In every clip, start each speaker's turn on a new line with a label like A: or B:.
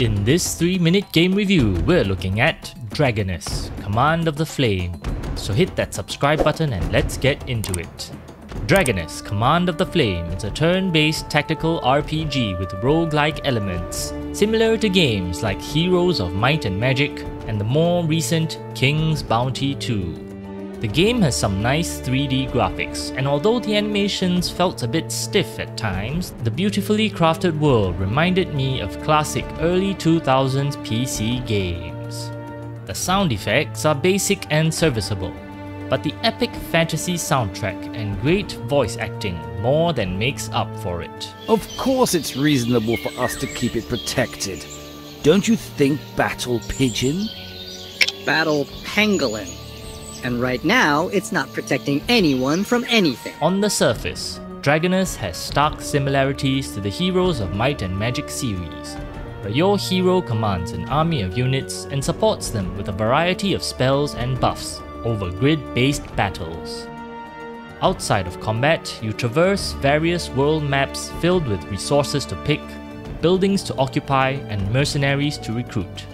A: In this 3-minute game review, we're looking at Dragoness, Command of the Flame. So hit that subscribe button and let's get into it. Dragoness, Command of the Flame is a turn-based tactical RPG with roguelike elements, similar to games like Heroes of Might and Magic and the more recent King's Bounty 2. The game has some nice 3D graphics, and although the animations felt a bit stiff at times, the beautifully crafted world reminded me of classic early 2000s PC games. The sound effects are basic and serviceable, but the epic fantasy soundtrack and great voice acting more than makes up for it.
B: Of course it's reasonable for us to keep it protected. Don't you think, Battle Pigeon?
C: Battle Pangolin. And right now, it's not protecting anyone from anything.
A: On the surface, Dragoness has stark similarities to the Heroes of Might and Magic series, where your hero commands an army of units and supports them with a variety of spells and buffs over grid-based battles. Outside of combat, you traverse various world maps filled with resources to pick, buildings to occupy, and mercenaries to recruit.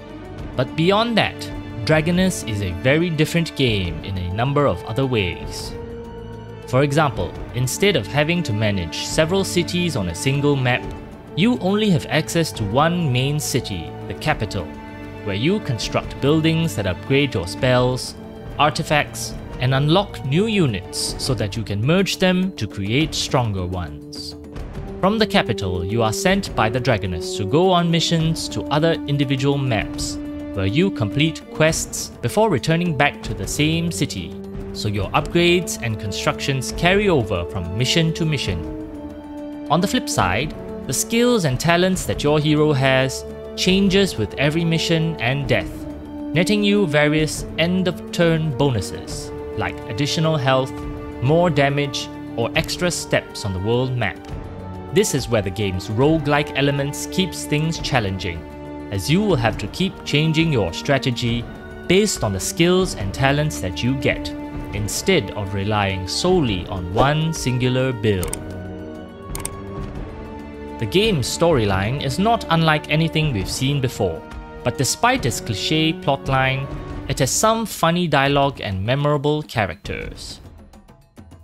A: But beyond that, Dragoness is a very different game in a number of other ways. For example, instead of having to manage several cities on a single map, you only have access to one main city, the capital, where you construct buildings that upgrade your spells, artifacts, and unlock new units so that you can merge them to create stronger ones. From the capital, you are sent by the Dragoness to go on missions to other individual maps, where you complete quests before returning back to the same city, so your upgrades and constructions carry over from mission to mission. On the flip side, the skills and talents that your hero has changes with every mission and death, netting you various end-of-turn bonuses like additional health, more damage, or extra steps on the world map. This is where the game's roguelike elements keeps things challenging, as you will have to keep changing your strategy based on the skills and talents that you get, instead of relying solely on one singular build. The game's storyline is not unlike anything we've seen before, but despite its cliché plotline, it has some funny dialogue and memorable characters.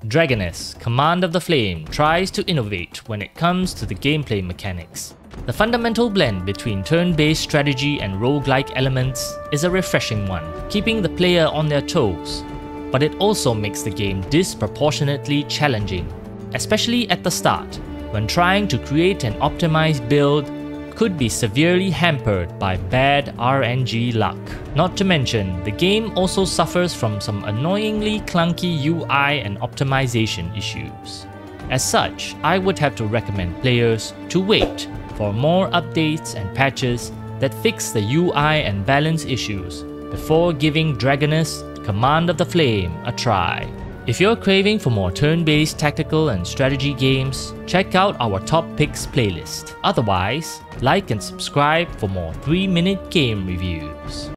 A: Dragoness, Command of the Flame tries to innovate when it comes to the gameplay mechanics. The fundamental blend between turn-based strategy and roguelike elements is a refreshing one, keeping the player on their toes, but it also makes the game disproportionately challenging, especially at the start, when trying to create an optimized build could be severely hampered by bad RNG luck. Not to mention, the game also suffers from some annoyingly clunky UI and optimization issues. As such, I would have to recommend players to wait for more updates and patches that fix the UI and balance issues before giving Dragoness, Command of the Flame a try. If you're craving for more turn-based tactical and strategy games, check out our top picks playlist. Otherwise, like and subscribe for more 3-minute game reviews.